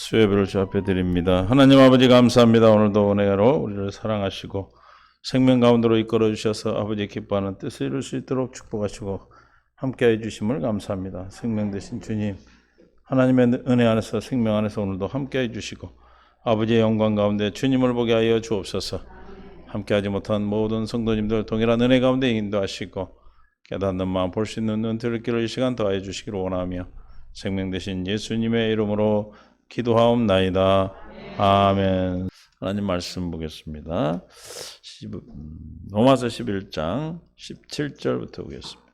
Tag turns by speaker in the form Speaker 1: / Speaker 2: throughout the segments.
Speaker 1: 수예배를 주 앞에 드립니다. 하나님 아버지 감사합니다. 오늘도 은혜로 우리를 사랑하시고 생명 가운데로 이끌어 주셔서 아버지 기뻐하는 뜻을 이룰 수 있도록 축복하시고 함께해 주심을 감사합니다. 생명 되신 주님, 하나님의 은혜 안에서 생명 안에서 오늘도 함께해 주시고 아버지의 영광 가운데 주님을 보게 하여 주옵소서. 함께하지 못한 모든 성도님들 동일한 은혜 가운데 인도하시고 깨닫는 마음 볼 수 있는 눈 들을 길을 이 시간 더하여 주시기를 원하며 생명 되신 예수님의 이름으로 기도하옵나이다. 아멘. 하나님 말씀 보겠습니다. 로마서 11장 17절부터 보겠습니다.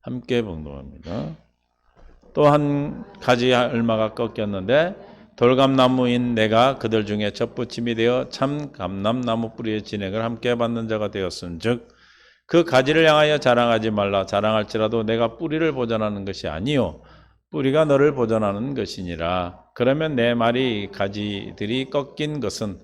Speaker 1: 함께 봉독합니다. 또 한 가지 얼마가 꺾였는데 돌감나무인 내가 그들 중에 젖붙임이 되어 참 감람나무 뿌리의 진액을 함께 받는 자가 되었은즉 그 가지를 향하여 자랑하지 말라. 자랑할지라도 내가 뿌리를 보전하는 것이 아니요 뿌리가 너를 보전하는 것이니라. 그러면 내 말이 가지들이 꺾인 것은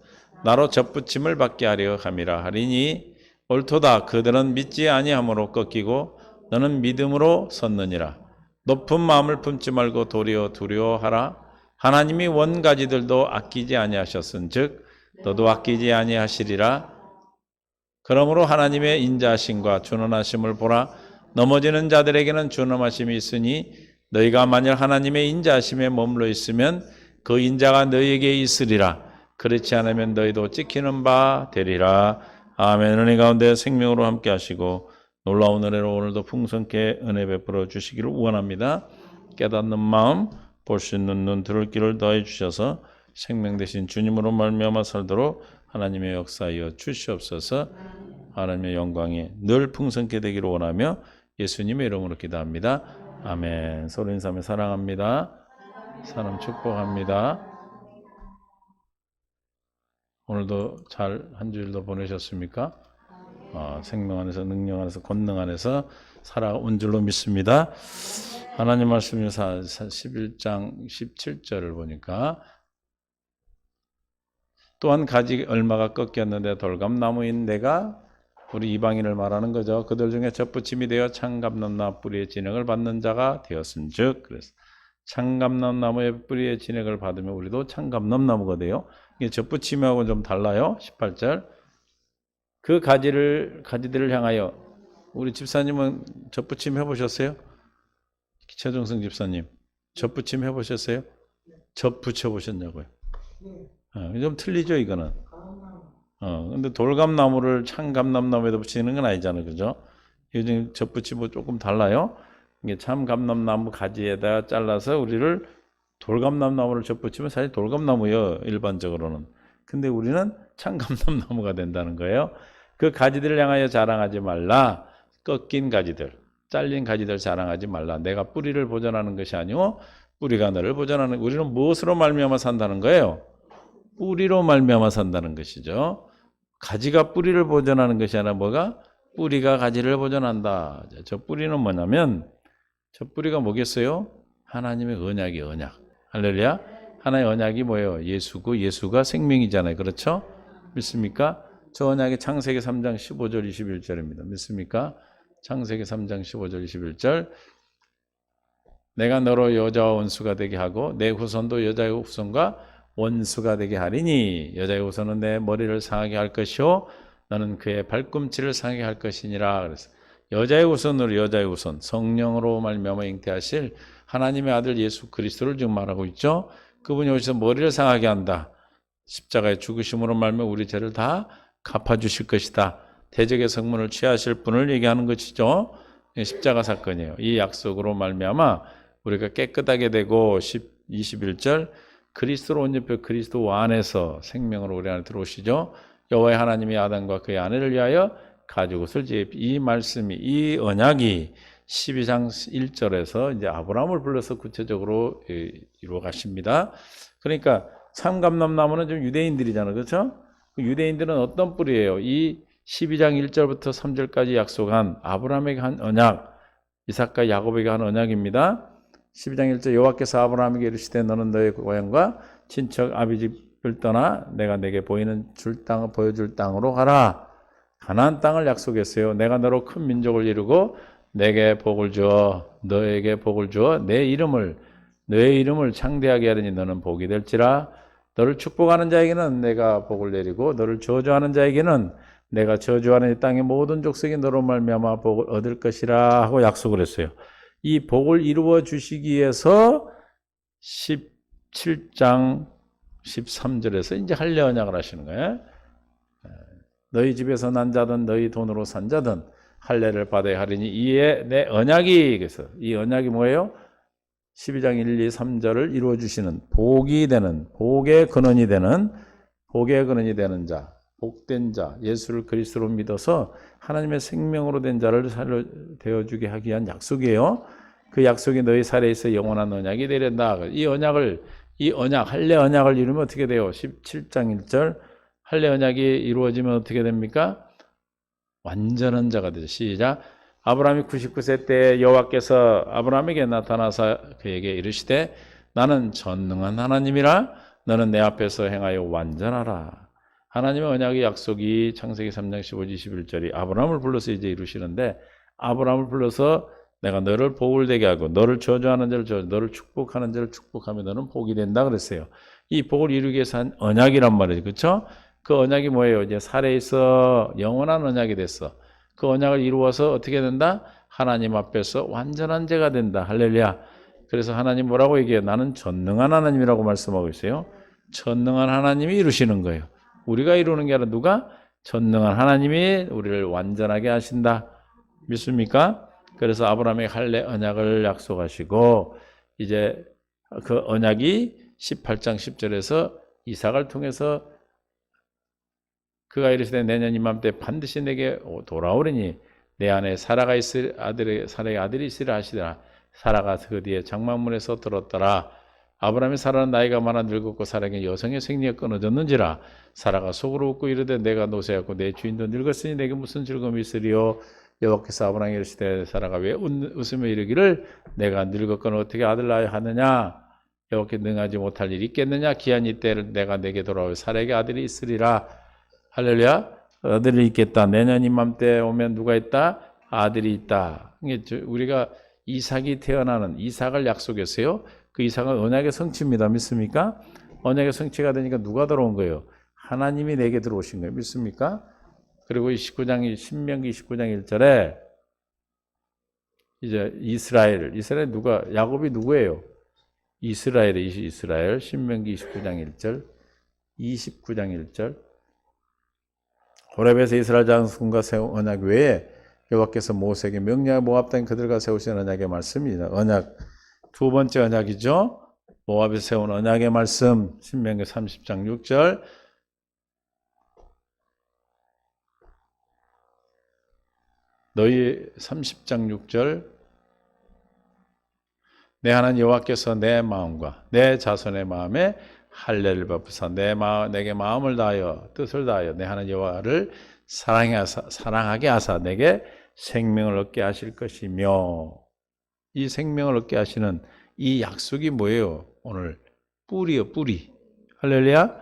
Speaker 1: 나로 젖붙임을 받게 하려 함이라 하리니 옳도다. 그들은 믿지 아니함으로 꺾이고 너는 믿음으로 섰느니라. 높은 마음을 품지 말고 도리어 두려워하라. 하나님이 원가지들도 아끼지 아니하셨은즉 너도 아끼지 아니하시리라. 그러므로 하나님의 인자하심과 준원하심을 보라. 넘어지는 자들에게는 준원하심이 있으니 너희가 만일 하나님의 인자하심에 머물러 있으면 그 인자가 너희에게 있으리라. 그렇지 않으면 너희도 찍히는 바 되리라. 아멘. 은혜 가운데 생명으로 함께 하시고 놀라운 은혜로 오늘도 풍성케 은혜 베풀어 주시기를 원합니다. 깨닫는 마음, 볼 수 있는 눈, 들을 길을 더해 주셔서 생명 되신 주님으로 말미암아 살도록 하나님의 역사하여 주시옵소서. 하나님의 영광이 늘 풍성케 되기를 원하며 예수님의 이름으로 기도합니다. 아멘. 서로 인사하며 사랑합니다. 사람 축복합니다. 오늘도 잘 한 주일도 보내셨습니까? 생명 안에서 능력 안에서 권능 안에서 살아온 줄로 믿습니다. 하나님 말씀이 11장 17절을 보니까 또한 가지 얼마가 꺾였는데 돌감나무인 내가 우리 이방인을 말하는 거죠. 그들 중에 젖붙임이 되어 참감람나무 뿌리의 진액을 받는 자가 되었은즉 그래서 참감람나무의 뿌리의 진액을 받으면 우리도 참감람나무가 돼요. 이게 젖붙임하고 좀 달라요. 18절 그 가지들을 향하여 우리 집사님은 젖붙임 해보셨어요? 최종성 집사님 젖붙임 해보셨어요? 젖 붙여보셨냐고요? 좀 틀리죠 이거는. 근데 돌감나무를 참감람나무에다 붙이는 건 아니잖아요, 그죠? 요즘 젖붙이고 조금 달라요. 이게 참감람나무 가지에다 잘라서 우리를 돌감람나무를 젖붙이면 사실 돌감나무예요, 일반적으로는. 근데 우리는 참감람나무가 된다는 거예요. 그 가지들을 향하여 자랑하지 말라. 꺾인 가지들, 잘린 가지들 자랑하지 말라. 내가 뿌리를 보전하는 것이 아니고 뿌리가 너를 보전하는. 우리는 무엇으로 말미암아 산다는 거예요? 뿌리로 말미암아 산다는 것이죠. 가지가 뿌리를 보전하는 것이 아니라 뭐가? 뿌리가 가지를 보전한다. 저 뿌리는 뭐냐면 저 뿌리가 뭐겠어요? 하나님의 언약이에요. 언약. 할렐루야. 하나의 언약이 뭐예요? 예수고 예수가 생명이잖아요. 그렇죠? 믿습니까? 저 언약이 창세기 3장 15절 21절입니다. 믿습니까? 창세기 3장 15절 21절 내가 너로 여자와 원수가 되게 하고 내 후손도 여자의 후손과 원수가 되게 하리니 여자의 후손은 내 머리를 상하게 할 것이요 너는 그의 발꿈치를 상하게 할 것이니라. 그래서 여자의 후손으로 여자의 후손 성령으로 말미암아 잉태하실 하나님의 아들 예수 그리스도를 지금 말하고 있죠. 그분이 오셔서 머리를 상하게 한다. 십자가의 죽으심으로 말미암아 우리 죄를 다 갚아주실 것이다. 대적의 성문을 취하실 분을 얘기하는 것이죠. 십자가 사건이에요. 이 약속으로 말미암아 우리가 깨끗하게 되고 21절 그리스도로 온 옆에 그리스도 안에서 생명으로 우리 안에 들어오시죠. 여호와의 하나님이 아담과 그의 아내를 위하여 가죽옷을 이 말씀이 이 언약이 12장 1절에서 이제 아브라함을 불러서 구체적으로 이루어 가십니다. 그러니까 참감람나무는 좀 유대인들이잖아요. 그렇죠? 유대인들은 어떤 뿌리예요? 이 12장 1절부터 3절까지 약속한 아브라함에게 한 언약, 이삭과 야곱에게 한 언약입니다. 12장 1절 여호와께서 아브라함에게 이르시되 너는 너의 고향과 친척 아비집을 떠나 내가 내게 보여줄 땅으로 가라. 가나안 땅을 약속했어요. 내가 너로 큰 민족을 이루고 내게 복을 주어 너에게 복을 주어 내 이름을 너의 이름을 창대하게 하리니 너는 복이 될지라. 너를 축복하는 자에게는 내가 복을 내리고 너를 저주하는 자에게는 내가 저주하는 이 땅의 모든 족속이 너로 말미암아 복을 얻을 것이라 하고 약속을 했어요. 이 복을 이루어 주시기 위해서 17장 13절에서 이제 할례 언약을 하시는 거예요. 너희 집에서 난 자든 너희 돈으로 산 자든 할례를 받아야 하리니 이에 내 언약이, 그래서 이 언약이 뭐예요? 12장 1, 2, 3절을 이루어 주시는 복이 되는, 복의 근원이 되는 자, 복된 자, 예수를 그리스도로 믿어서 하나님의 생명으로 된 자를 되어주게 하기 위한 약속이에요. 그 약속이 너희 살에 있어 영원한 언약이 되련다. 이 언약, 할례 언약을 이루면 어떻게 돼요? 17장 1절 할례 언약이 이루어지면 어떻게 됩니까? 완전한 자가 되죠. 시작. 아브라함이 99세 때 여호와께서 아브라함에게 나타나서 그에게 이르시되 나는 전능한 하나님이라 너는 내 앞에서 행하여 완전하라. 하나님의 언약의 약속이 창세기 3장 15, 21절이 아브라함을 불러서 이제 이루시는데, 아브라함을 불러서 내가 너를 복을 되게 하고 너를 저주하는 자를 저주, 너를 축복하는 자를 축복하면 너는 복이 된다 그랬어요. 이 복을 이루기 위해서 한 언약이란 말이죠. 그렇죠? 그 언약이 뭐예요? 이제 살에 있어 영원한 언약이 됐어. 그 언약을 이루어서 어떻게 된다? 하나님 앞에서 완전한 자가 된다. 할렐루야. 그래서 하나님 뭐라고 얘기해요? 나는 전능한 하나님이라고 말씀하고 있어요. 전능한 하나님이 이루시는 거예요. 우리가 이루는 게 아니라 누가? 전능한 하나님이 우리를 완전하게 하신다. 믿습니까? 그래서 아브라함의 할례 언약을 약속하시고, 이제 그 언약이 18장 10절에서 이삭을 통해서 그가 이르시되 내년 이맘때 반드시 내게 돌아오리니 내 안에 사라가 있을 사라의 아들이 있으리라 하시더라. 사라가 그 뒤에 장막문에서 들었더라. 아브라함이 사라는 나이가 많아 늙었고 사라에게 여성의 생리가 끊어졌는지라. 사라가 속으로 웃고 이르되 내가 노쇠하고 내 주인도 늙었으니 내게 무슨 즐거움이 있으리요. 여호와께서 아브라함에게 이르시되 사라가 왜 웃으며 이르기를 내가 늙었거늘 어떻게 아들 낳아야 하느냐. 여호와께 능하지 못할 일이 있겠느냐. 기한 이때를 내가 내게 돌아올 사라에게 아들이 있으리라. 할렐루야. 아들이 있겠다. 내년 이맘때 오면 누가 있다? 아들이 있다. 우리가 이삭이 태어나는, 이삭을 약속했어요. 그 이삭은 언약의 성취입니다. 믿습니까? 언약의 성취가 되니까 누가 들어온 거예요? 하나님이 내게 들어오신 거예요. 믿습니까? 그리고 이 19장, 신명기 19장 1절에 이제 이스라엘 누가, 야곱이 누구예요? 이스라엘. 신명기 29장 1절, 29장 1절. 호렙에서 이스라엘 장수군과 세운 언약 외에 여호와께서 모세에게 명령하여 모압 땅 그들과 세우신 언약의 말씀입니다. 언약, 두 번째 언약이죠. 모압에서 세운 언약의 말씀, 신명기 30장 6절. 너희 30장 6절. 내 하나님 여호와께서 내 마음과 내 자손의 마음에 할례를 베푸사 내게 마음을 다하여 뜻을 다하여 내 하나님 여호와를 사랑하게 하사 내게 생명을 얻게 하실 것이며, 이 생명을 얻게 하시는 이 약속이 뭐예요? 오늘 뿌리요, 뿌리. 할렐루야.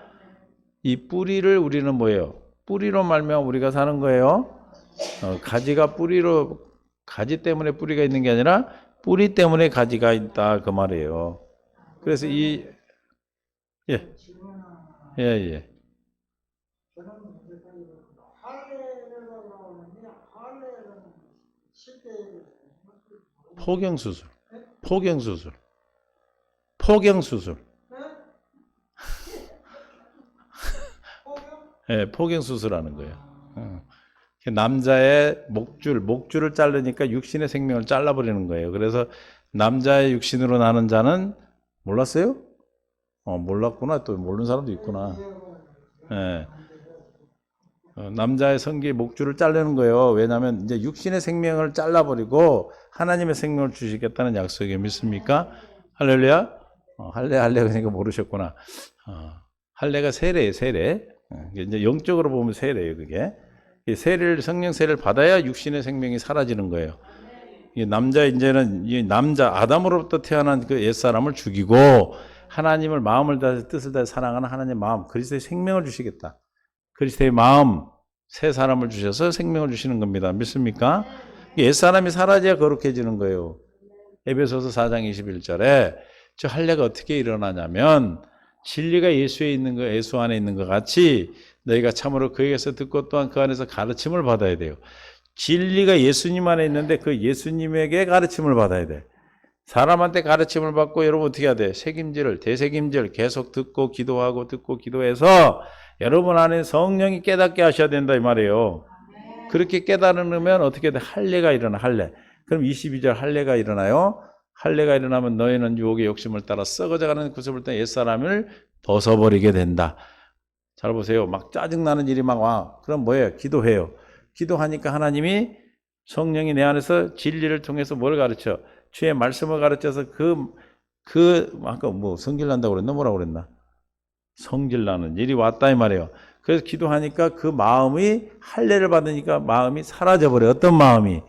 Speaker 1: 이 뿌리를 우리는 뭐예요? 뿌리로 말미암아 우리가 사는 거예요. 가지가 뿌리로, 가지 때문에 뿌리가 있는 게 아니라 뿌리 때문에 가지가 있다 그 말이에요. 그래서 예. 포경수술. 예, 포경수술하는 거예요. 남자의 목줄을 자르니까 육신의 생명을 잘라버리는 거예요. 그래서 남자의 육신으로 나는 자는 몰랐어요? 몰랐구나. 또 모르는 사람도 있구나. 예. 남자의 성기의 목줄을 자르는 거예요. 왜냐하면 이제 육신의 생명을 잘라버리고 하나님의 생명을 주시겠다는 약속이 믿습니까? 할렐루야. 할례 그러니까 모르셨구나. 할례가 세례예요, 세례. 이제 영적으로 보면 세례예요, 그게. 성령 세례를 받아야 육신의 생명이 사라지는 거예요. 이제는 이 남자 아담으로부터 태어난 그 옛사람을 죽이고 하나님을 마음을 다해서 뜻을 다해 사랑하는 하나님의 마음, 그리스도의 생명을 주시겠다. 그리스도의 마음, 새 사람을 주셔서 생명을 주시는 겁니다. 믿습니까? 옛사람이 사라져야 거룩해지는 거예요. 에베소서 4장 21절에 저 할례가 어떻게 일어나냐면 진리가 예수에 있는 거, 예수 안에 있는 것 같이 너희가 참으로 그에게서 듣고 또한 그 안에서 가르침을 받아야 돼요. 진리가 예수님 안에 있는데 그 예수님에게 가르침을 받아야 돼. 사람한테 가르침을 받고 여러분 어떻게 해야 돼? 대책임질 계속 듣고 기도하고 듣고 기도해서 여러분 안에 성령이 깨닫게 하셔야 된다 이 말이에요. 그렇게 깨달으면 어떻게 돼? 할례가 일어나, 할례. 그럼 22절 할례가 일어나요. 할례가 일어나면 너희는 유혹의 욕심을 따라 썩어져가는 구습을 따라 옛사람을 벗어버리게 된다. 잘 보세요. 막 짜증나는 일이 막 와. 그럼 뭐예요? 기도해요. 기도하니까 하나님이 성령이 내 안에서 진리를 통해서 뭘 가르쳐? 주의 말씀을 가르쳐서 아까 뭐 성질 난다고 그랬나? 뭐라고 그랬나? 성질 나는 일이 왔다 이 말이에요. 그래서 기도하니까 그 마음이 할례를 받으니까 마음이 사라져버려요. 어떤 마음이?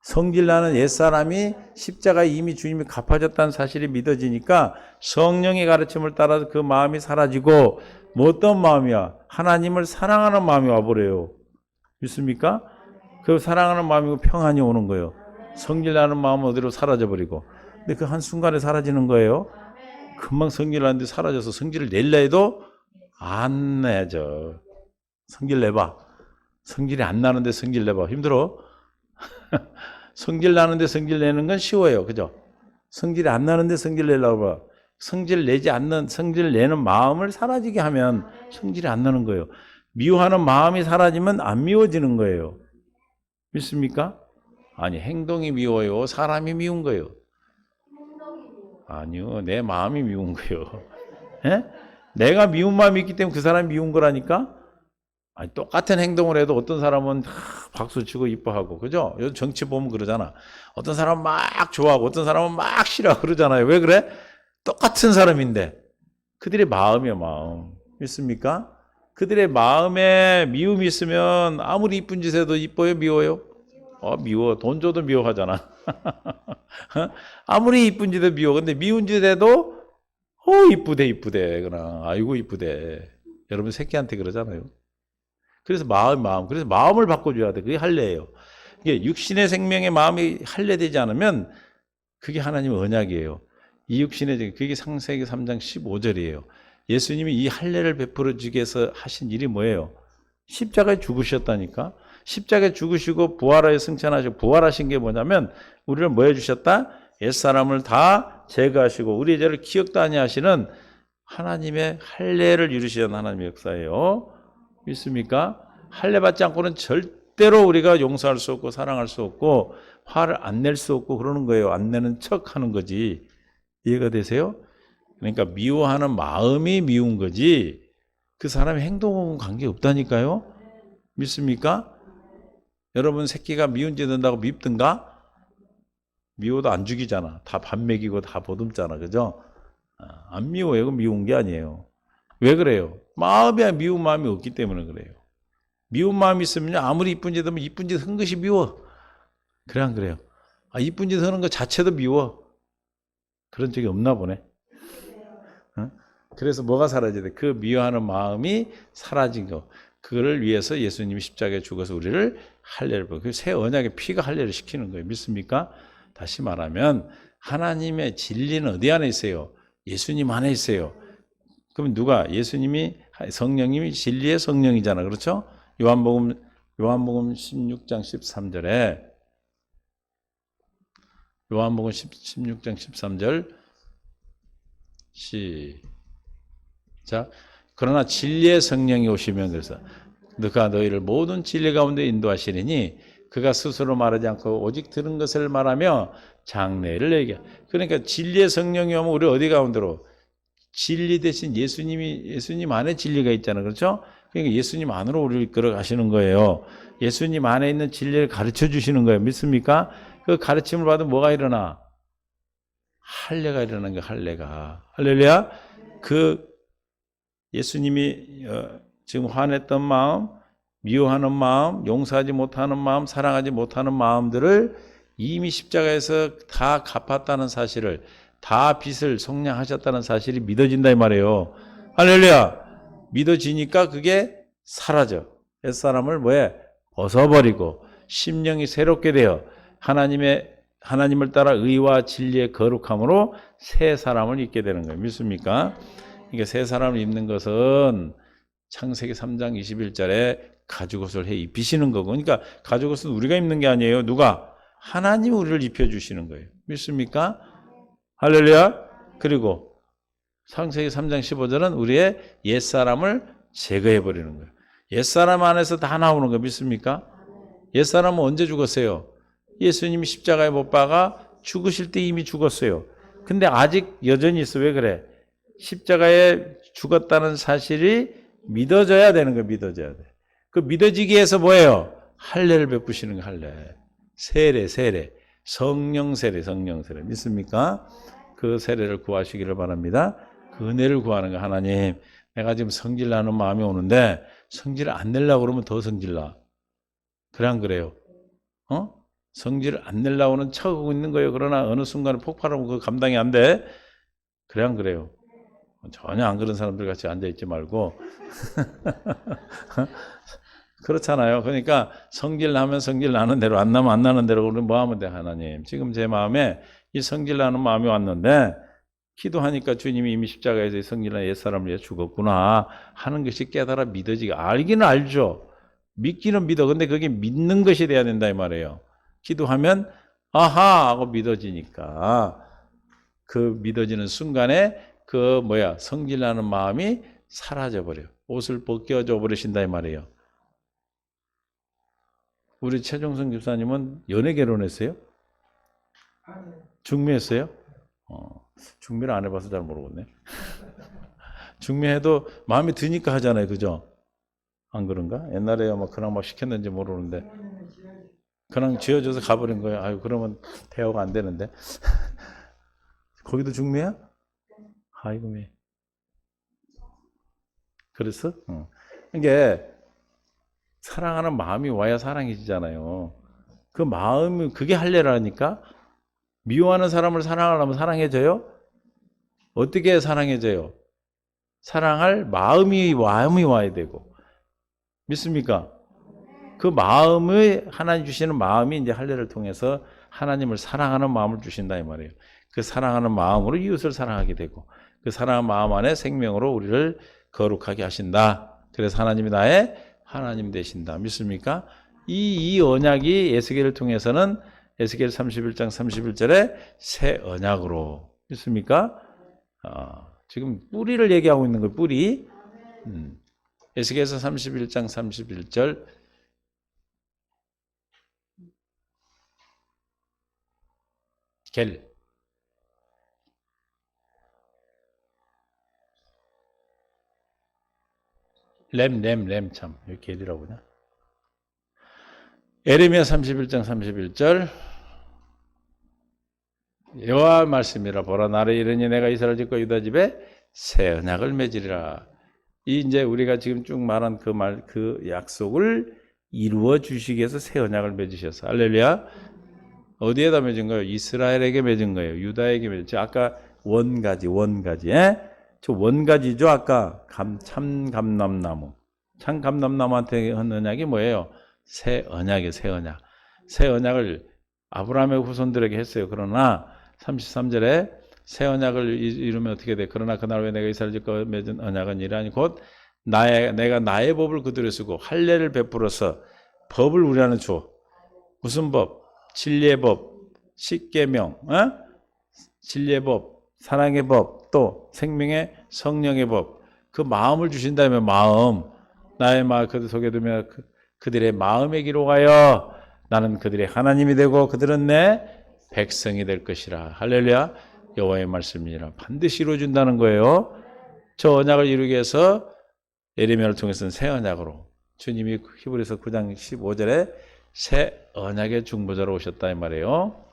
Speaker 1: 성질 나는 옛사람이 십자가에 이미 주님이 갚아줬다는 사실이 믿어지니까 성령의 가르침을 따라서 그 마음이 사라지고 뭐 어떤 마음이야? 하나님을 사랑하는 마음이 와버려요. 믿습니까? 그 사랑하는 마음이고 평안이 오는 거예요. 성질 나는 마음은 어디로 사라져버리고. 근데 그 한순간에 사라지는 거예요. 금방 성질 나는데 사라져서 성질을 낼려 해도 안 내죠. 성질 내봐. 성질이 안 나는데 성질 내봐. 힘들어? 성질 나는데 성질 내는 건 쉬워요. 그죠? 성질이 안 나는데 성질 내려고 봐. 성질 내는 마음을 사라지게 하면 성질이 안 나는 거예요. 미워하는 마음이 사라지면 안 미워지는 거예요. 믿습니까? 아니, 행동이 미워요? 사람이 미운 거예요? 아니요, 내 마음이 미운 거예요. 예? 내가 미운 마음이 있기 때문에 그 사람이 미운 거라니까? 아니, 똑같은 행동을 해도 어떤 사람은 박수치고 이뻐하고, 그죠? 요즘 정치 보면 그러잖아. 어떤 사람은 막 좋아하고, 어떤 사람은 막 싫어하고 그러잖아요. 왜 그래? 똑같은 사람인데. 그들의 마음이에요, 마음. 믿습니까? 그들의 마음에 미움이 있으면 아무리 이쁜 짓 해도 이뻐요, 미워요? 미워. 돈 줘도 미워하잖아. 아무리 이쁜 짓 해도 미워. 근데 미운 짓 해도, 이쁘대. 그러나, 아이고, 이쁘대. 여러분 새끼한테 그러잖아요. 그래서 그래서 마음을 바꿔줘야 돼. 그게 할례예요. 이게 육신의 생명의 마음이 할례되지 않으면 그게 하나님의 언약이에요. 이 육신의, 그게 창세기 3장 15절이에요. 예수님이 이 할례를 베풀어 주기 위해서 하신 일이 뭐예요? 십자가에 죽으셨다니까. 십자가에 죽으시고 부활하여 승천하시고 부활하신 게 뭐냐면 우리를 뭐 해주셨다? 옛사람을 다 제거하시고 우리의 죄를 기억도 아니하시는 하나님의 할례를 이루시는 하나님의 역사예요. 믿습니까? 할례 받지 않고는 절대로 우리가 용서할 수 없고 사랑할 수 없고 화를 안 낼 수 없고 그러는 거예요. 안 내는 척 하는 거지. 이해가 되세요? 그러니까 미워하는 마음이 미운 거지 그 사람의 행동은 관계없다니까요. 믿습니까? 여러분 새끼가 미운 짓 한다고 밉든가? 미워도 안 죽이잖아. 다 밥 먹이고 다 보듬잖아. 그죠? 안 미워요. 그건 미운 게 아니에요. 왜 그래요? 미운 마음이 없기 때문에 그래요. 미운 마음이 있으면 아무리 이쁜 짓 하면 이쁜 짓 한 것이 미워. 그래 안 그래요? 이쁜 짓 하는 것 자체도 미워. 그런 적이 없나 보네. 그래서 뭐가 사라져야 돼? 그 미워하는 마음이 사라진 거. 그거를 위해서 예수님이 십자가에 죽어서 우리를 할례를 그 새 언약의 피가 할례를 시키는 거예요. 믿습니까? 다시 말하면 하나님의 진리는 어디 안에 있어요? 예수님 안에 있어요. 그럼 누가? 예수님이 성령님이 진리의 성령이잖아. 그렇죠? 요한복음 16장 13절에 요한복음 16장 13절 시작. 그러나 진리의 성령이 오시면 그래서 그가 너희를 모든 진리 가운데 인도하시리니 그가 스스로 말하지 않고 오직 들은 것을 말하며 장래를 얘기해. 그러니까 진리의 성령이 오면 우리 어디 가운데로? 진리 대신 예수님 안에 진리가 있잖아요. 그렇죠? 그러니까 예수님 안으로 우리를 이끌어 가시는 거예요. 예수님 안에 있는 진리를 가르쳐 주시는 거예요. 믿습니까? 그 가르침을 받으면 뭐가 일어나? 할례가 일어나는 거예요. 할례가. 할렐루야. 그 예수님이 지금 화냈던 마음, 미워하는 마음, 용서하지 못하는 마음, 사랑하지 못하는 마음들을 이미 십자가에서 다 갚았다는 사실을, 다 빚을 속량하셨다는 사실이 믿어진다 이 말이에요. 할렐루야. 믿어지니까 그게 사라져. 옛사람을 뭐해? 벗어버리고 심령이 새롭게 되어 하나님의 하나님을 따라 의와 진리의 거룩함으로 새 사람을 입게 되는 거예요. 믿습니까? 이게 새 사람을 입는 것은 창세기 3장 21절에 가죽옷을 해 입히시는 거고, 그러니까 가죽옷은 우리가 입는 게 아니에요. 누가? 하나님이 우리를 입혀주시는 거예요. 믿습니까? 할렐루야. 그리고 창세기 3장 15절은 우리의 옛사람을 제거해버리는 거예요. 옛사람 안에서 다 나오는 거 믿습니까? 옛사람은 언제 죽었어요? 예수님이 십자가에 못 박아 죽으실 때 이미 죽었어요. 근데 아직 여전히 있어. 왜 그래? 십자가에 죽었다는 사실이 믿어져야 되는 거예요. 믿어져야 돼. 그 믿어지기 위해서 뭐예요? 할례를 베푸시는 거 할례. 세례. 성령 세례. 믿습니까? 그 세례를 구하시기를 바랍니다. 그 은혜를 구하는 거. 하나님, 내가 지금 성질 나는 마음이 오는데 성질을 안 내려고 그러면 더 성질 나. 그래 안 그래요? 성질을 안 내려고는 척하고 있는 거예요. 그러나 어느 순간에 폭발하면 그거 감당이 안 돼. 그래 안 그래요? 전혀 안 그런 사람들 같이 앉아있지 말고 그렇잖아요. 그러니까 성질 나면 성질 나는 대로, 안 나면 안 나는 대로 우리는 뭐 하면 돼? 하나님, 지금 제 마음에 이 성질 나는 마음이 왔는데 기도하니까 주님이 이미 십자가에서 성질난 옛사람을 위해 죽었구나 하는 것이 깨달아 믿어지가. 알기는 알죠. 믿기는 믿어. 근데 그게 믿는 것이 돼야 된다 이 말이에요. 기도하면 아하 하고 믿어지니까 그 믿어지는 순간에 그 성질나는 마음이 사라져버려요. 옷을 벗겨져 버리신다 이 말이에요. 우리 최종성 집사님은 연애 결혼했어요? 중매했어요? 중매를 안 해봐서 잘 모르겠네. 중매해도 마음에 드니까 하잖아요. 그죠? 안 그런가? 옛날에 그냥 막 시켰는지 모르는데 그냥 지어줘서 가버린 거예요. 아유, 그러면 대화가 안 되는데. 거기도 중매야? 아이고, 매. 그랬어? 이게 사랑하는 마음이 와야 사랑해지잖아요. 그 마음이, 그게 할례라니까? 미워하는 사람을 사랑하려면 사랑해져요? 어떻게 사랑해져요? 사랑할 마음이 와야 되고. 믿습니까? 그 마음을, 하나님 주시는 마음이 이제 할례를 통해서 하나님을 사랑하는 마음을 주신다 이 말이에요. 그 사랑하는 마음으로 이웃을 사랑하게 되고, 그 사랑하는 마음 안에 생명으로 우리를 거룩하게 하신다. 그래서 하나님이 나의 하나님 되신다. 믿습니까? 이 언약이 에스겔을 통해서는 에스겔 31장 31절에 새 언약으로. 믿습니까? 지금 뿌리를 얘기하고 있는 거예요. 뿌리. 에스겔서 31장 31절. 겔. 램 참. 여기 겔이라고 그러냐? 에레미야 31장 31절. 여호와 말씀이라. 보라, 나를 이르니 내가 이스라엘 집과 유다 집에 새 언약을 맺으리라. 이 이제 우리가 지금 쭉 말한 그 약속을 이루어 주시기 위해서 새 언약을 맺으셨어. 할렐루야. 어디에다 맺은 거예요? 이스라엘에게 맺은 거예요. 유다에게 맺은. 아까 원가지. 저 원가지죠. 아까 참감람나무. 참감람나무한테 한 언약이 뭐예요? 새 언약이에요. 새 언약을 아브라함의 후손들에게 했어요. 그러나 33절에 새 언약을 이루면 어떻게 돼? 그러나 그날 후에 내가 이스라엘 집과 맺은 언약은 이러하니 곧 내가 나의 법을 그들에 쓰고 할례를 베풀어서 법을 우리 안에 줘. 무슨 법? 진리의 법, 십계명, 진리의 법, 사랑의 법, 또 생명의 성령의 법. 그 마음을 주신다면 마음, 나의 마음 그들 속에 두며 그들의 마음에 기록하여 나는 그들의 하나님이 되고 그들은 내 백성이 될 것이라. 할렐루야. 여호와의 말씀이라. 반드시 이루어준다는 거예요. 저 언약을 이루기 위해서 예레미야를 통해서는 새 언약으로 주님이 히브리서 9장 15절에 새 언약의 중보자로 오셨다 이 말이에요.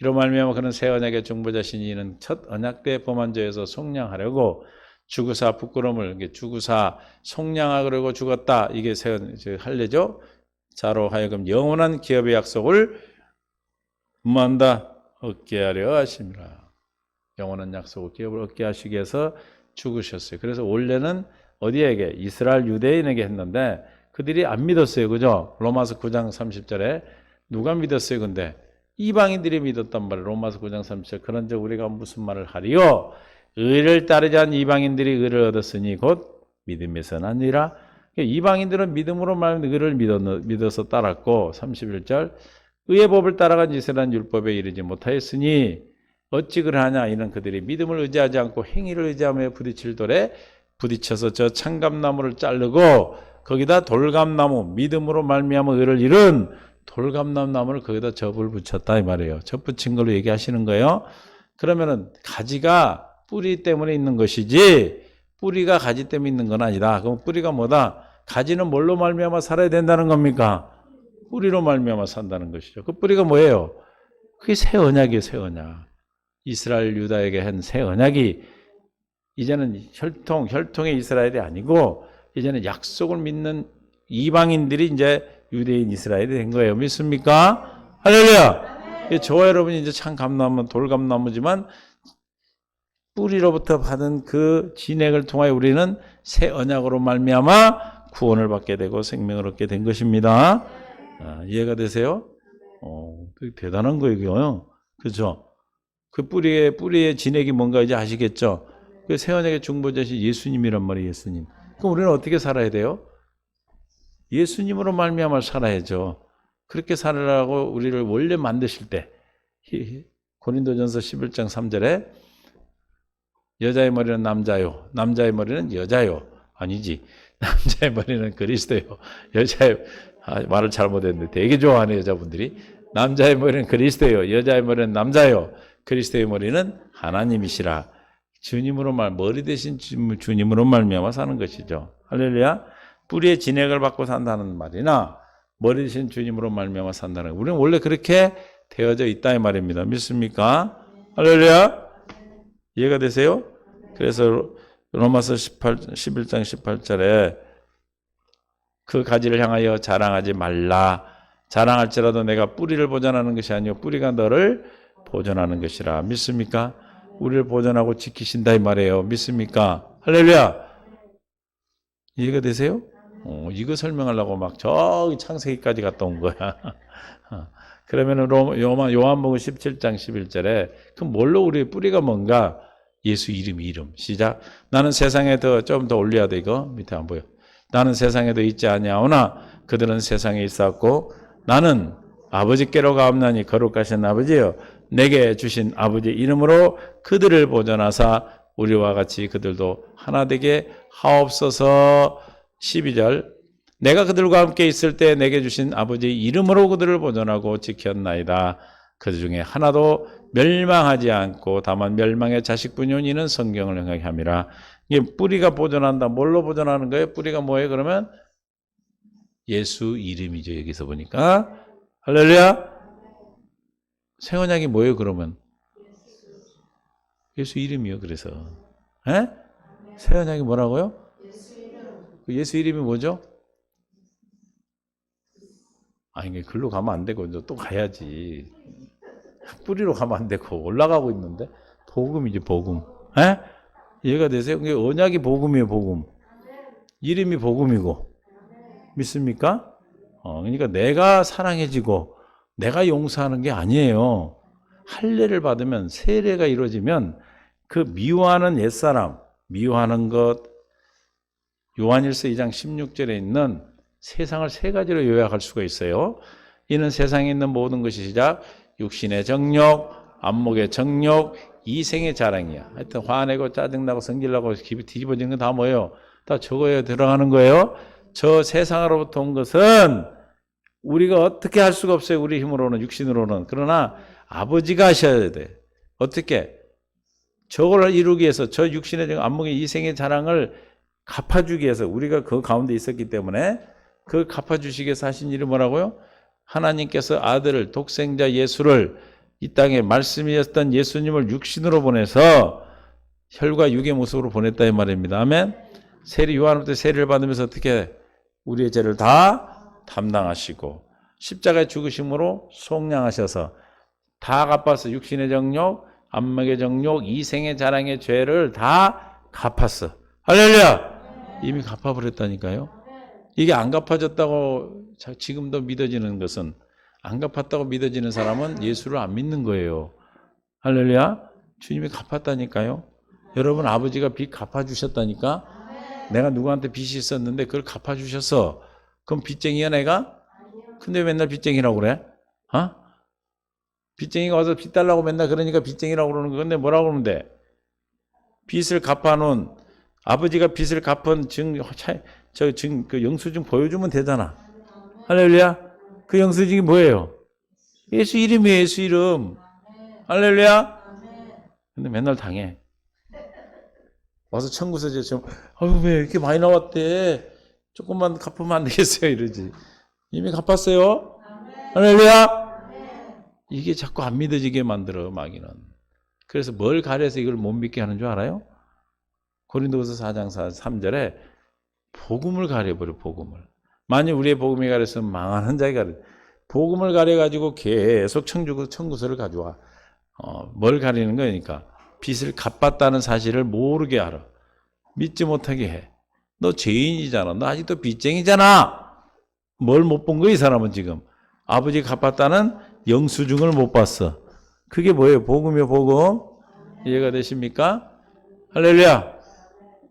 Speaker 1: 이런 말미암아 그는 새 언약의 중보자시니 이는 첫 언약 때 범한 죄에서 속량하려고 주구사 부끄러움을 주구사 속량하려고 죽었다. 이게 새 할례죠. 자로 하여금 영원한 기업의 약속을 얻게 하려 하심이라. 영원한 약속을 기업을 얻게 하시기 위해서 죽으셨어요. 그래서 원래는 어디에게? 이스라엘 유대인에게 했는데 그들이 안 믿었어요. 그죠? 로마서 9장 30절에 누가 믿었어요? 근데 이방인들이 믿었단 말이에요. 로마서 9장 37절. 그런즉 우리가 무슨 말을 하리요? 의를 따르지 않은 이방인들이 의를 얻었으니 곧 믿음에서 나니라. 이방인들은 믿음으로 말하면 의를 믿어서 따랐고 31절. 의의 법을 따라간 이스라엘 율법에 이르지 못하였으니 어찌 그러하냐. 이는 그들이 믿음을 의지하지 않고 행위를 의지하며 부딪힐 돌에 부딪혀서 저 창감나무를 자르고 거기다 돌감나무, 믿음으로 말미암아 의를 이룬 돌감나무를 거기다 접을 붙였다 이 말이에요. 접 붙인 걸로 얘기하시는 거예요. 그러면은 가지가 뿌리 때문에 있는 것이지 뿌리가 가지 때문에 있는 건 아니다. 그럼 뿌리가 뭐다? 가지는 뭘로 말미암아 살아야 된다는 겁니까? 뿌리로 말미암아 산다는 것이죠. 그 뿌리가 뭐예요? 그게 새 언약이에요. 새 언약. 이스라엘 유다에게 한 새 언약이 이제는 혈통의 이스라엘이 아니고 이제는 약속을 믿는 이방인들이 이제 유대인 이스라엘이 된 거예요. 믿습니까? 할렐루야! 저와 여러분이 이제 참 감나무, 돌감나무지만 뿌리로부터 받은 그 진액을 통하여 우리는 새 언약으로 말미암아 구원을 받게 되고 생명을 얻게 된 것입니다. 이해가 되세요? 대단한 거예요. 그죠? 그 뿌리의 진액이 뭔가 이제 아시겠죠? 그 새 언약의 중보자신 예수님이란 말이에요. 예수님. 그럼 우리는 어떻게 살아야 돼요? 예수님으로 말미암아 살아야죠. 그렇게 살으라고 우리를 원래 만드실 때 고린도전서 11장 3절에 여자의 머리는 남자요, 남자의 머리는 여자요. 아니지. 남자의 머리는 그리스도요. 말을 잘못했는데 되게 좋아하네 여자분들이. 남자의 머리는 그리스도요, 여자의 머리는 남자요. 그리스도의 머리는 하나님이시라. 머리 대신 주님으로 말미암아 사는 것이죠. 할렐루야. 뿌리의 진액을 받고 산다는 말이나 머리 대신 주님으로 말미암아 산다는 거. 우리는 원래 그렇게 되어져 있다 이 말입니다. 믿습니까? 할렐루야. 이해가 되세요? 그래서 로마서 11장 18절에 그 가지를 향하여 자랑하지 말라. 자랑할지라도 내가 뿌리를 보존하는 것이 아니요 뿌리가 너를 보존하는 것이라. 믿습니까? 우리를 보존하고 지키신다 이 말이에요. 믿습니까? 할렐루야. 이해가 되세요? 이거 설명하려고 막 저기 창세기까지 갔다 온 거야. 그러면은 요한복음 17장 11절에 그럼 뭘로 우리의 뿌리가 뭔가? 예수 이름. 시작. 나는 세상에 좀 더 올려야 돼 이거. 밑에 안 보여. 나는 세상에도 있지 아니하오나 그들은 세상에 있었고 나는 아버지께로 가옵나니 거룩하신 아버지여 내게 주신 아버지 이름으로 그들을 보존하사 우리와 같이 그들도 하나 되게 하옵소서. 12절. 내가 그들과 함께 있을 때 내게 주신 아버지 이름으로 그들을 보존하고 지켰나이다. 그들 중에 하나도 멸망하지 않고 다만 멸망의 자식뿐이오니 이는 성경을 행하게 함이라. 이게 뿌리가 보존한다. 뭘로 보존하는 거예요? 뿌리가 뭐예요? 그러면 예수 이름이죠. 여기서 보니까. 할렐루야. 새 언약이 뭐예요? 그러면 예수 이름이요. 그래서 새 언약이 뭐라고요? 예수 이름이 뭐죠? 이게 글로 가면 안 되고 또 가야지. 뿌리로 가면 안 되고 올라가고 있는데 복음이지 복음. 이해가 되세요? 이게 언약이 복음이에요. 복음. 이름이 복음이고. 믿습니까? 그러니까 내가 사랑해지고 내가 용서하는 게 아니에요. 할례를 받으면 세례가 이루어지면 그 미워하는 옛사람, 미워하는 것, 요한일서 2장 16절에 있는 세상을 세 가지로 요약할 수가 있어요. 이는 세상에 있는 모든 것이 시작 육신의 정욕, 안목의 정욕, 이생의 자랑이야. 하여튼 화내고 짜증나고 성질나고 뒤집어지는 건 다 뭐예요? 다 저거에 들어가는 거예요. 저 세상으로부터 온 것은 우리가 어떻게 할 수가 없어요. 우리 힘으로는, 육신으로는. 그러나 아버지가 하셔야 돼. 어떻게? 저걸 이루기 위해서 저 육신의 정욕, 안목의 이생의 자랑을 갚아주기 위해서 우리가 그 가운데 있었기 때문에 그 갚아주시기 위해서 하신 일이 뭐라고요? 하나님께서 아들을 독생자 예수를 이 땅에 말씀이었던 예수님을 육신으로 보내서 혈과 육의 모습으로 보냈다 이 말입니다. 아멘. 요한부터 세례를 받으면서 어떻게 우리의 죄를 다 담당하시고 십자가의 죽으심으로 속량하셔서 다 갚았어. 육신의 정욕, 안목의 정욕, 이생의 자랑의 죄를 다 갚았어. 할렐루야. 이미 갚아버렸다니까요. 이게 안 갚아졌다고 지금도 믿어지는 것은 안 갚았다고 믿어지는 사람은 예수를 안 믿는 거예요. 할렐루야. 주님이 갚았다니까요. 여러분 아버지가 빚 갚아주셨다니까. 내가 누구한테 빚이 있었는데 그걸 갚아주셨어. 그럼 빚쟁이야 내가? 근데 왜 맨날 빚쟁이라고 그래? 어? 빚쟁이가 와서 빚 달라고 맨날 그러니까 빚쟁이라고 그러는 건데 뭐라고 그러면 돼? 빚을 갚아놓은 아버지가 빚을 갚은 그 영수증 보여주면 되잖아. 할렐루야. 그 영수증이 뭐예요? 예수 이름이에요. 예수 이름. 할렐루야. 근데 맨날 당해. 와서 청구서재 좀 아유 왜 이렇게 많이 나왔대? 조금만 갚으면 안 되겠어요? 이러지. 이미 갚았어요? 할렐루야. 이게 자꾸 안 믿어지게 만들어 마귀는. 그래서 뭘 가려서 이걸 못 믿게 하는 줄 알아요? 고린도후서 4장 3절에 복음을 가려버려. 복음을. 만약 우리의 복음이 가렸으면 망하는 자가 가려. 복음을 가려가지고 계속 청구서를 가져와. 뭘 가리는 거니까 빚을 갚았다는 사실을 모르게 알아. 믿지 못하게 해. 너 죄인이잖아. 너 아직도 빚쟁이잖아. 뭘 못 본 거야 이 사람은 지금. 아버지 갚았다는 영수증을 못 봤어. 그게 뭐예요? 복음이요 복음. 이해가 되십니까? 할렐루야.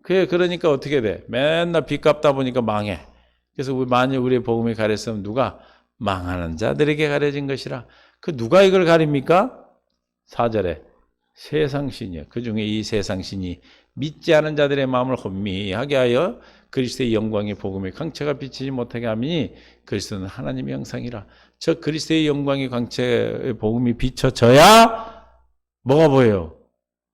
Speaker 1: 그러니까 어떻게 돼? 맨날 빚 갚다 보니까 망해. 그래서 만일 우리의 복음이 가렸으면 누가? 망하는 자들에게 가려진 것이라. 그 누가 이걸 가립니까? 4절에 세상신이요. 그 중에 이 세상신이 믿지 않은 자들의 마음을 혼미하게 하여 그리스도의 영광의 복음의 광채가 비치지 못하게 하니 그리스도는 하나님의 형상이라. 저 그리스도의 영광의 광채의 복음이 비춰져야 뭐가 보여요?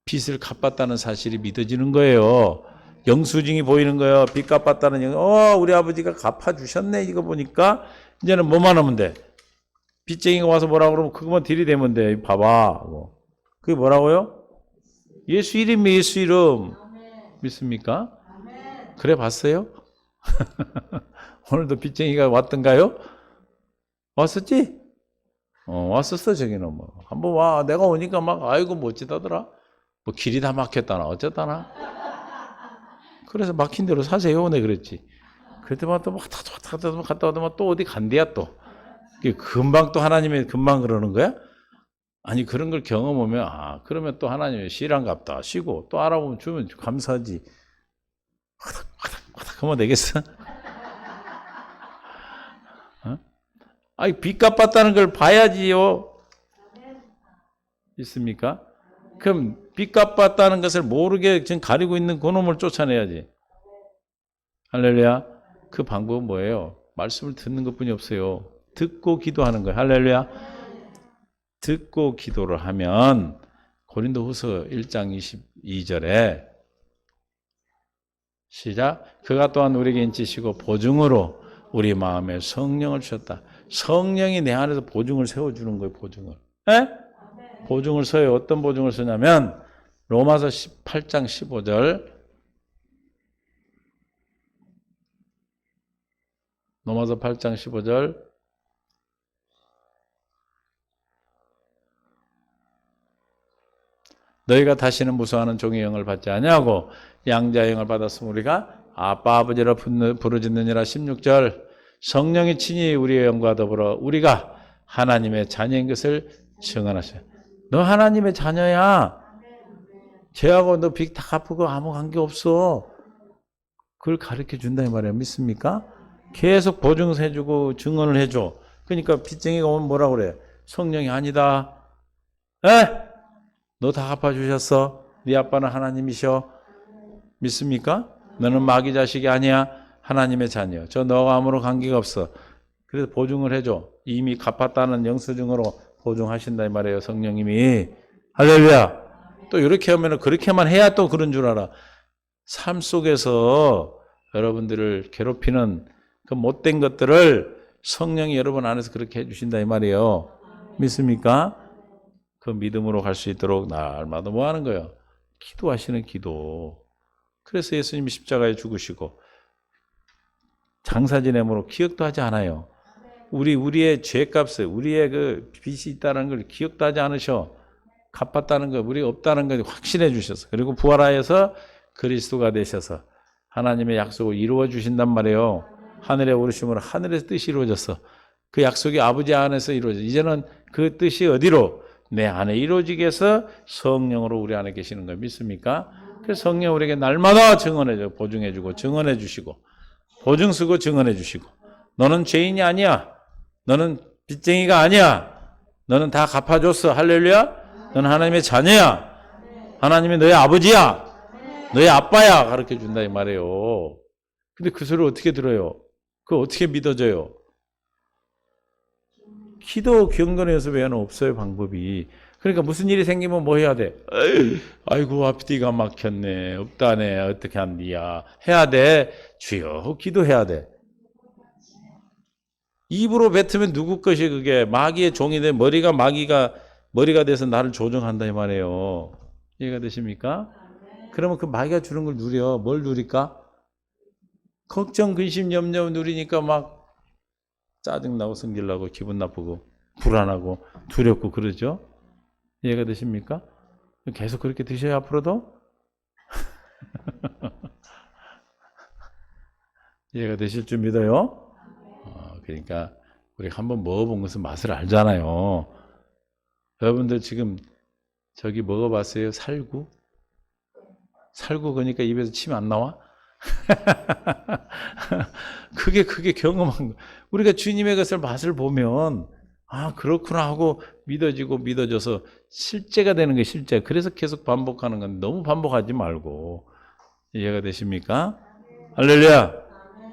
Speaker 1: 빚을 갚았다는 사실이 믿어지는 거예요. 영수증이 보이는 거예요. 빚 갚았다는 우리 아버지가 갚아주셨네. 이거 보니까 이제는 뭐만 하면 돼? 빚쟁이가 와서 뭐라고 그러면 그것만 들이대면 돼. 봐봐. 그게 뭐라고요? 예수 이름이 예수 이름. 믿습니까? 그래 봤어요? 오늘도 빚쟁이가 왔던가요? 왔었지? 왔었어 저기는 뭐. 한번 와. 내가 오니까 막 아이고 멋지다더라. 뭐 길이 다 막혔다나 어쨌다나. 그래서 막힌 대로 사세요. 내 그랬지. 그때만 또 막 갔다 오더만 또 어디 간대야 또. 금방 또 하나님이 금방 그러는 거야? 아니 그런 걸 경험하면 그러면 또 하나님의 실한갑다 쉬고 또 알아보면 주면 감사하지. 화닥 하면 되겠어? 아니 빚 갚았다는 걸 봐야지요. 있습니까? 그럼 빚 갚았다는 것을 모르게 지금 가리고 있는 그놈을 쫓아내야지. 할렐루야. 그 방법은 뭐예요? 말씀을 듣는 것뿐이 없어요. 듣고 기도하는 거예요. 할렐루야. 듣고 기도를 하면 고린도후서 1장 22절에 시작. 그가 또한 우리에게 인치시고 보증으로 우리 마음에 성령을 주셨다. 성령이 내 안에서 보증을 세워주는 거예요. 보증을. 보증을 써요. 어떤 보증을 쓰냐면 로마서 8장 15절 로마서 8장 15절 너희가 다시는 무서워하는 종의 영을 받지 아니하고 양자의 영을 받았으면 우리가 아빠 아버지라 부르짖느니라. 16절 성령이 친히 우리의 영과 더불어 우리가 하나님의 자녀인 것을 증언하셔요. 너 하나님의 자녀야. 죄하고 너 빚 다 갚고 아무 관계없어. 그걸 가르쳐 준다 이 말이에요. 믿습니까? 계속 보증해주고 증언을 해줘. 그러니까 빚쟁이가 오면 뭐라 그래? 성령이 아니다. 너 다 갚아주셨어. 네 아빠는 하나님이셔. 믿습니까? 너는 마귀 자식이 아니야. 하나님의 자녀. 저 너가 아무런 관계가 없어. 그래서 보증을 해줘. 이미 갚았다는 영수증으로 보증하신다 이 말이에요. 성령님이. 할렐루야. 또 이렇게 하면 그렇게만 해야 또 그런 줄 알아. 삶 속에서 여러분들을 괴롭히는 그 못된 것들을 성령이 여러분 안에서 그렇게 해주신다 이 말이에요. 믿습니까? 그 믿음으로 갈 수 있도록 날마다 뭐 하는 거예요? 기도하시는 기도. 그래서 예수님이 십자가에 죽으시고 장사 지내므로 기억도 하지 않아요. 우리의 죄값을, 우리의 그 빚이 있다는 걸 기억도 하지 않으셔. 갚았다는 거, 우리 없다는 걸 확신해 주셔서. 그리고 부활하여서 그리스도가 되셔서 하나님의 약속을 이루어 주신단 말이에요. 하늘에 오르심으로 하늘의 뜻이 이루어졌어. 그 약속이 아버지 안에서 이루어져. 이제는 그 뜻이 어디로? 내 안에 이루어지게 해서 성령으로 우리 안에 계시는 거 믿습니까? 그래서 성령 우리에게 날마다 증언해주고 보증해주고 증언해주시고 보증 쓰고 증언해주시고 너는 죄인이 아니야. 너는 빚쟁이가 아니야. 너는 다 갚아줬어. 할렐루야. 너는 하나님의 자녀야. 하나님이 너의 아버지야. 너의 아빠야. 가르쳐준다 이 말이에요. 근데 그 소리를 어떻게 들어요? 그거 어떻게 믿어져요? 기도 경건의 연습 외에는 없어요, 방법이. 그러니까 무슨 일이 생기면 뭐 해야 돼? 아이고, 앞뒤가 막혔네. 없다네. 어떻게 한디야. 해야 돼. 주여, 기도해야 돼. 입으로 뱉으면 누구 것이 그게 마귀의 종이 돼. 머리가 돼서 나를 조종한다 이 말이에요. 이해가 되십니까? 그러면 그 마귀가 주는 걸 누려. 뭘 누릴까? 걱정, 근심, 염려 누리니까 막 짜증나고 성질나고 기분 나쁘고 불안하고 두렵고 그러죠. 이해가 되십니까? 계속 그렇게 드셔요 앞으로도? 이해가 되실 줄 믿어요? 그러니까 우리가 한번 먹어본 것은 맛을 알잖아요. 여러분들 지금 저기 먹어봤어요? 살구? 살구 그러니까 입에서 침 안 나와? 그게 경험한 거. 우리가 주님의 것을 맛을 보면 아 그렇구나 하고 믿어지고 믿어져서 실제가 되는 게 실제. 그래서 계속 반복하는 건 너무 반복하지 말고. 이해가 되십니까? 할렐루야.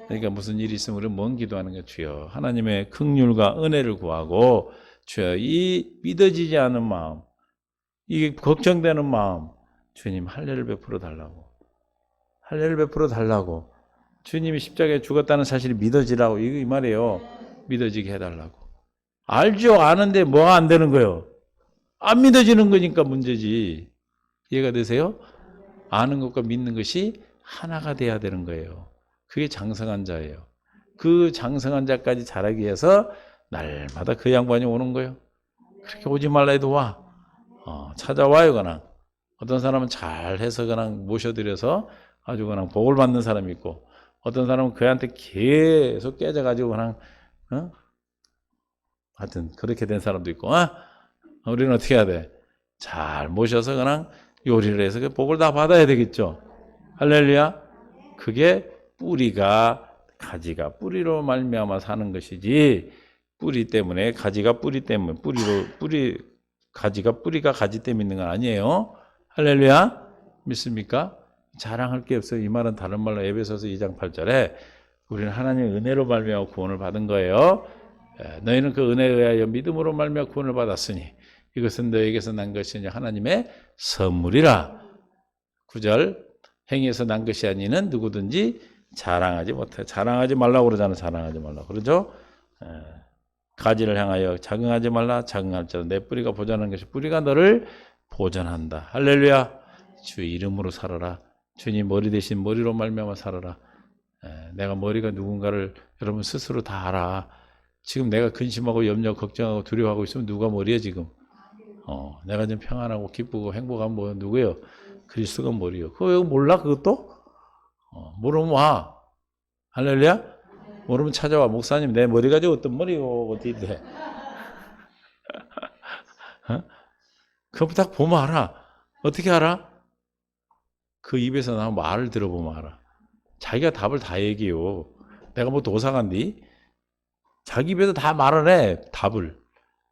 Speaker 1: 그러니까 무슨 일이 있으면 우리는 뭔 기도하는 게 주여 하나님의 긍휼과 은혜를 구하고 주여 이 믿어지지 않은 마음 이게 걱정되는 마음 주님 할례를 베풀어 달라고. 할례를 베풀어 달라고. 주님이 십자가에 죽었다는 사실이 믿어지라고 이 말이에요. 믿어지게 해달라고. 알죠? 아는데 뭐가 안 되는 거예요? 안 믿어지는 거니까 문제지. 이해가 되세요? 아는 것과 믿는 것이 하나가 돼야 되는 거예요. 그게 장성한 자예요. 그 장성한 자까지 자라기 위해서 날마다 그 양반이 오는 거예요. 그렇게 오지 말라 해도 와. 찾아와요 그냥. 어떤 사람은 잘해서 그냥 모셔드려서 아주 그냥 복을 받는 사람이 있고 어떤 사람은 그한테 계속 깨져가지고 그냥 하여튼 그렇게 된 사람도 있고 우리는 어떻게 해야 돼? 잘 모셔서 그냥 요리를 해서 그 복을 다 받아야 되겠죠. 할렐루야. 그게 뿌리가 가지가 뿌리로 말미암아 사는 것이지 뿌리 때문에 가지가 뿌리 때문에 가지가 뿌리가 가지 때문에 있는 건 아니에요. 할렐루야. 믿습니까? 자랑할 게 없어요. 이 말은 다른 말로 에베소서 2장 8절에 우리는 하나님의 은혜로 말미암아 구원을 받은 거예요. 너희는 그 은혜에 의하여 믿음으로 말미암아 구원을 받았으니 이것은 너에게서 난 것이 아니라 하나님의 선물이라. 9절 행위에서 난 것이 아니는 누구든지 자랑하지 못해. 자랑하지 말라고 그러잖아. 자랑하지 말라고. 그러죠? 가지를 향하여 자긍하지 말라. 자긍할지라도 내 뿌리가 보존하는 것이 뿌리가 너를 보존한다. 할렐루야. 주 이름으로 살아라. 주님 머리 대신 머리로 말미암아 살아라. 내가 머리가 누군가를 여러분 스스로 다 알아. 지금 내가 근심하고 염려, 걱정하고 두려워하고 있으면 누가 머리야 지금? 내가 좀 평안하고 기쁘고 행복한 뭐 누구예요? 그리스도가 머리요. 그거 왜 몰라 그것도? 모르면 와. 할렐루야? 모르면 찾아와. 목사님 내 머리 가지고 어떤 머리요? 어디 돼? 그거 딱 보면 알아. 어떻게 알아? 그 입에서 나온 말을 들어보면 알아. 자기가 답을 다 얘기해요. 내가 뭐 도사관디? 자기 입에서 다 말을 해. 답을.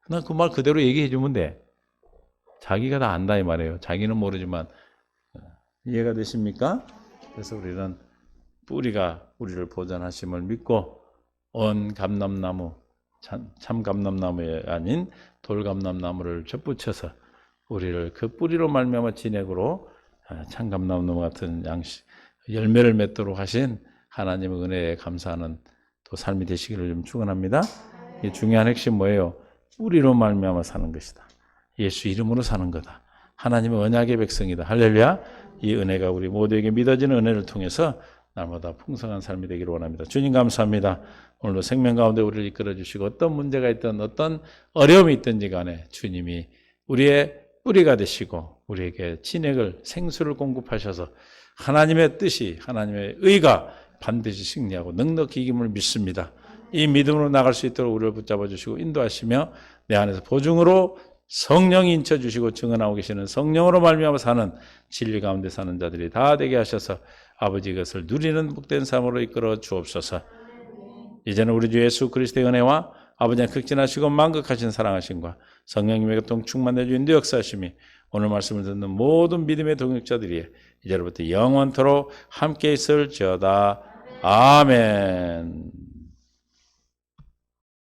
Speaker 1: 난 그 말 그대로 얘기해 주면 돼. 자기가 다 안다 이 말이에요. 자기는 모르지만. 이해가 되십니까? 그래서 우리는 뿌리가 우리를 보존하심을 믿고 온 감람나무, 참 감람나무에 아닌 돌감람나무를 접붙여서 우리를 그 뿌리로 말미암아 진액으로 참 감람나무 같은 열매를 맺도록 하신 하나님의 은혜에 감사하는 또 삶이 되시기를 좀 축원합니다. 이 중요한 핵심 뭐예요? 뿌리로 말미암아 사는 것이다. 예수 이름으로 사는 거다. 하나님의 언약의 백성이다. 할렐루야. 이 은혜가 우리 모두에게 믿어지는 은혜를 통해서 날마다 풍성한 삶이 되기를 원합니다. 주님 감사합니다. 오늘도 생명 가운데 우리를 이끌어 주시고 어떤 문제가 있든 어떤 어려움이 있든지 간에 주님이 우리의 뿌리가 되시고 우리에게 진액을 생수를 공급하셔서 하나님의 뜻이 하나님의 의가 반드시 승리하고 넉넉히 이김을 믿습니다. 이 믿음으로 나갈 수 있도록 우리를 붙잡아 주시고 인도하시며 내 안에서 보증으로 성령이 인쳐 주시고 증언하고 계시는 성령으로 말미암아 사는 진리 가운데 사는 자들이 다 되게 하셔서 아버지 이것을 누리는 복된 삶으로 이끌어 주옵소서. 이제는 우리 주 예수 그리스도의 은혜와 아버지의 극진하시고 만극하신 사랑하심과 성령님의 교통 충만해 주인도 역사하심이 오늘 말씀을 듣는 모든 믿음의 동역자들이 이제로부터 영원토록 함께 있을지어다. 아멘.